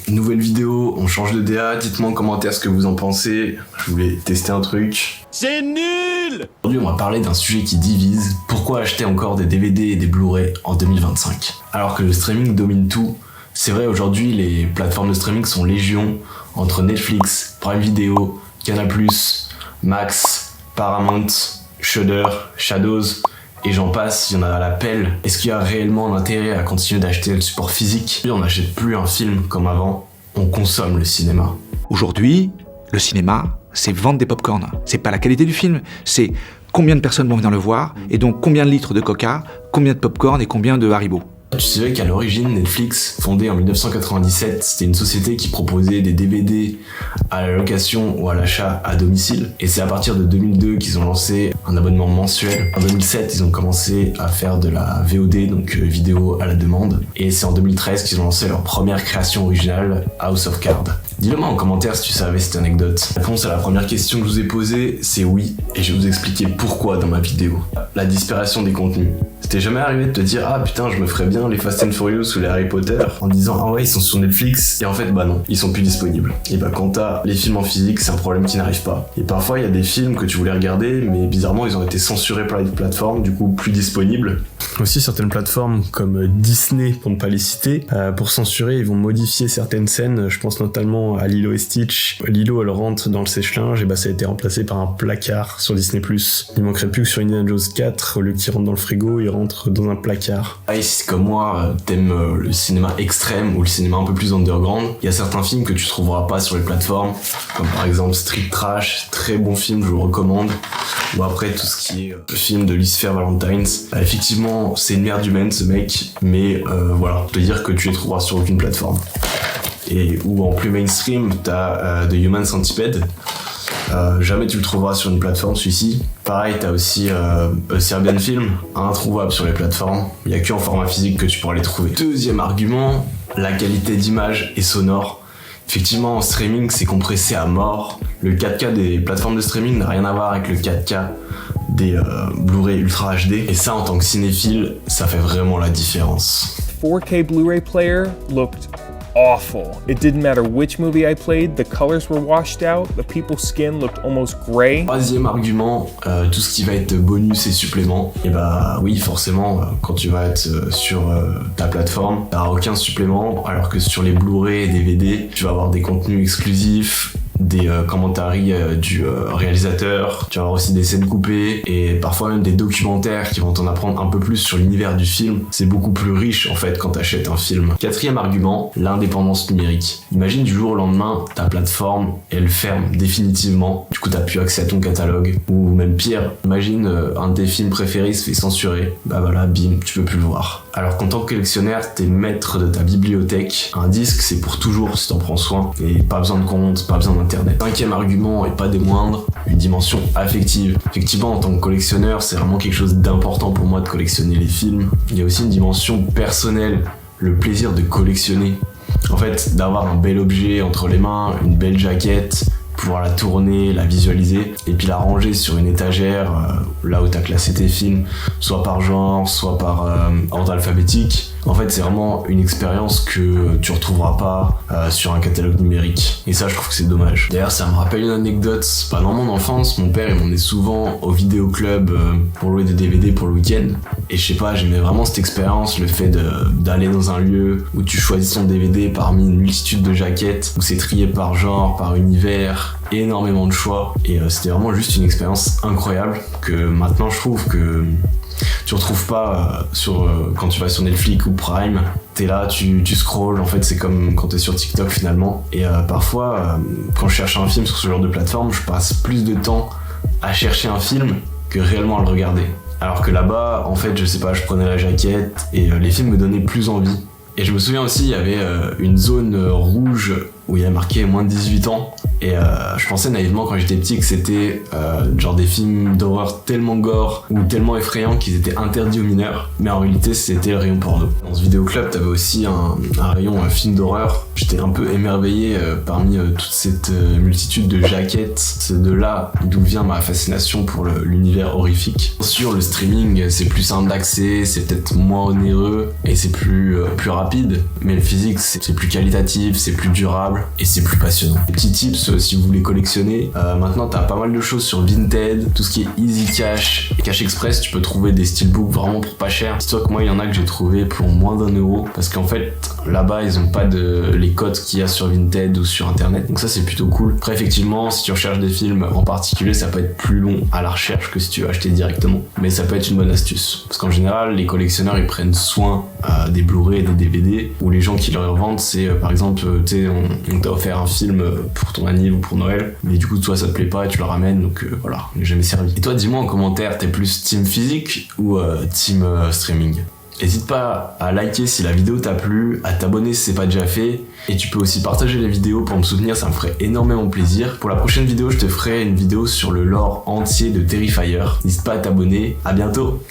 nouvelle vidéo, on change de DA, dites-moi en commentaire ce que vous en pensez. Je voulais tester un truc. C'est nul! Aujourd'hui, on va parler d'un sujet qui divise. Pourquoi acheter encore des DVD et des Blu-ray en 2025 ? Alors que le streaming domine tout, c'est vrai, aujourd'hui, les plateformes de streaming sont légion entre Netflix, Prime Video, Canal+, Max, Paramount, Shudder, Shadows, et j'en passe, il y en a à la pelle. Est-ce qu'il y a réellement un intérêt à continuer d'acheter le support physique ? On n'achète plus un film comme avant, on consomme le cinéma. Aujourd'hui, le cinéma, c'est vendre des pop-corn. C'est pas la qualité du film, c'est combien de personnes vont venir le voir, et donc combien de litres de coca, combien de pop-corn et combien de Haribo. Tu savais qu'à l'origine, Netflix, fondée en 1997, c'était une société qui proposait des DVD à la location ou à l'achat à domicile. Et c'est à partir de 2002 qu'ils ont lancé un abonnement mensuel. En 2007, ils ont commencé à faire de la VOD, donc vidéo à la demande. Et c'est en 2013 qu'ils ont lancé leur première création originale, House of Cards. Dis-le moi en commentaire si tu savais cette anecdote. La réponse à la première question que je vous ai posée, c'est oui. Et je vais vous expliquer pourquoi dans ma vidéo. La disparition des contenus. C'était jamais arrivé de te dire « Ah putain, je me ferais bien les Fast and Furious ou les Harry Potter » en disant « Ah ouais, ils sont sur Netflix » et en fait, bah non, ils sont plus disponibles. Et bah quand t'as les films en physique, c'est un problème qui n'arrive pas. Et parfois, il y a des films que tu voulais regarder, mais bizarrement, ils ont été censurés par les plateformes, du coup plus disponibles. Aussi, certaines plateformes comme Disney, pour ne pas les citer, pour censurer, ils vont modifier certaines scènes. Je pense notamment à Lilo et Stitch. Lilo, elle rentre dans le sèche-linge, et bah ça a été remplacé par un placard sur Disney+. Il manquerait plus que sur Indiana Jones 4, au lieu qu'il rentre dans le frigo, il rentre dans un placard. Et si comme moi, t'aimes le cinéma extrême ou le cinéma un peu plus underground, il y a certains films que tu trouveras pas sur les plateformes, comme par exemple Street Trash, très bon film, je vous le recommande. Ou après tout ce qui est le film de Lucifer Valentines. Effectivement, c'est une merde humaine ce mec, mais voilà, te dire que tu les trouveras sur aucune plateforme. Et ou en plus mainstream, t'as The Human Centipede. Jamais tu le trouveras sur une plateforme, celui-ci. Pareil, t'as aussi Serbian Film, introuvable sur les plateformes. Il n'y a qu'en format physique que tu pourras les trouver. Deuxième argument, la qualité d'image et sonore. Effectivement, en streaming, c'est compressé à mort. Le 4K des plateformes de streaming n'a rien à voir avec le 4K des Blu-ray Ultra HD. Et ça, en tant que cinéphile, ça fait vraiment la différence. 4K Blu-ray player looked awful. It didn't matter which movie I played, the colors were washed out, the people's skin looked almost gray. Troisième argument, tout ce qui va être bonus et supplément. Et bah oui, forcément, quand tu vas être sur ta plateforme, t'auras aucun supplément, alors que sur les Blu-ray et DVD, tu vas avoir des contenus exclusifs, des commentaires du réalisateur, tu vas avoir aussi des scènes coupées et parfois même des documentaires qui vont t'en apprendre un peu plus sur l'univers du film. C'est beaucoup plus riche en fait quand t'achètes un film. Quatrième argument, l'indépendance numérique. Imagine du jour au lendemain, ta plateforme elle ferme définitivement, du coup t'as plus accès à ton catalogue, ou même pire, imagine un de tes films préférés se fait censurer, bah voilà, bim, tu peux plus le voir. Alors qu'en tant que collectionneur, t'es maître de ta bibliothèque. Un disque, c'est pour toujours si t'en prends soin. Et pas besoin de compte, pas besoin d'internet. Cinquième argument, et pas des moindres, une dimension affective. Effectivement, en tant que collectionneur, c'est vraiment quelque chose d'important pour moi de collectionner les films. Il y a aussi une dimension personnelle, le plaisir de collectionner. En fait, d'avoir un bel objet entre les mains, une belle jaquette, pouvoir la tourner, la visualiser et puis la ranger sur une étagère là où t'as classé tes films, soit par genre, soit par ordre alphabétique. En fait, c'est vraiment une expérience que tu retrouveras pas sur un catalogue numérique. Et ça, je trouve que c'est dommage. D'ailleurs, ça me rappelle une anecdote. Pendant mon enfance, mon père, il m'emmenait souvent au vidéoclub pour louer des DVD pour le week-end. Et je sais pas, j'aimais vraiment cette expérience, le fait d'aller dans un lieu où tu choisis ton DVD parmi une multitude de jaquettes, où c'est trié par genre, par univers, énormément de choix. Et c'était vraiment juste une expérience incroyable que maintenant, je trouve que tu retrouves pas quand tu vas sur Netflix ou Prime. T'es là, tu scrolls, en fait c'est comme quand t'es sur TikTok finalement. Et parfois, quand je cherche un film sur ce genre de plateforme, je passe plus de temps à chercher un film que réellement à le regarder. Alors que là-bas, en fait, je sais pas, je prenais la jaquette et les films me donnaient plus envie. Et je me souviens aussi, il y avait une zone rouge où il y a marqué moins de 18 ans. Et je pensais naïvement quand j'étais petit que c'était genre des films d'horreur tellement gore ou tellement effrayants qu'ils étaient interdits aux mineurs. Mais en réalité, c'était le rayon porno. Dans ce vidéoclub, t'avais aussi un rayon film d'horreur J'étais un peu émerveillé parmi toute cette multitude de jaquettes. C'est de là d'où vient ma fascination pour l'univers horrifique. Bien sûr, le streaming, c'est plus simple d'accès, c'est peut-être moins onéreux et c'est plus rapide. Mais le physique, c'est plus qualitatif, c'est plus durable et c'est plus passionnant. Petits tips si vous voulez collectionner. Maintenant, t'as pas mal de choses sur Vinted, tout ce qui est Easy Cash et Cash Express. Tu peux trouver des steelbooks vraiment pour pas cher. Dis-toi que moi, il y en a que j'ai trouvé pour moins d'€1 parce qu'en fait, là-bas, ils ont pas les codes qu'il y a sur Vinted ou sur internet. Donc ça, c'est plutôt cool. Après, effectivement, si tu recherches des films en particulier, ça peut être plus long à la recherche que si tu veux acheter directement. Mais ça peut être une bonne astuce. Parce qu'en général, les collectionneurs, ils prennent soin des Blu-ray et des DVD, où les gens qui leur revendent, c'est par exemple, tu sais, on t'a offert un film pour ton anniv ou pour Noël, mais du coup, toi, ça te plaît pas et tu le ramènes, donc voilà, il n'est jamais servi. Et toi, dis-moi en commentaire, t'es plus team physique ou team streaming? N'hésite pas à liker si la vidéo t'a plu, à t'abonner si c'est pas déjà fait, et tu peux aussi partager les vidéos pour me soutenir, ça me ferait énormément plaisir. Pour la prochaine vidéo, je te ferai une vidéo sur le lore entier de Terrifier. N'hésite pas à t'abonner, à bientôt!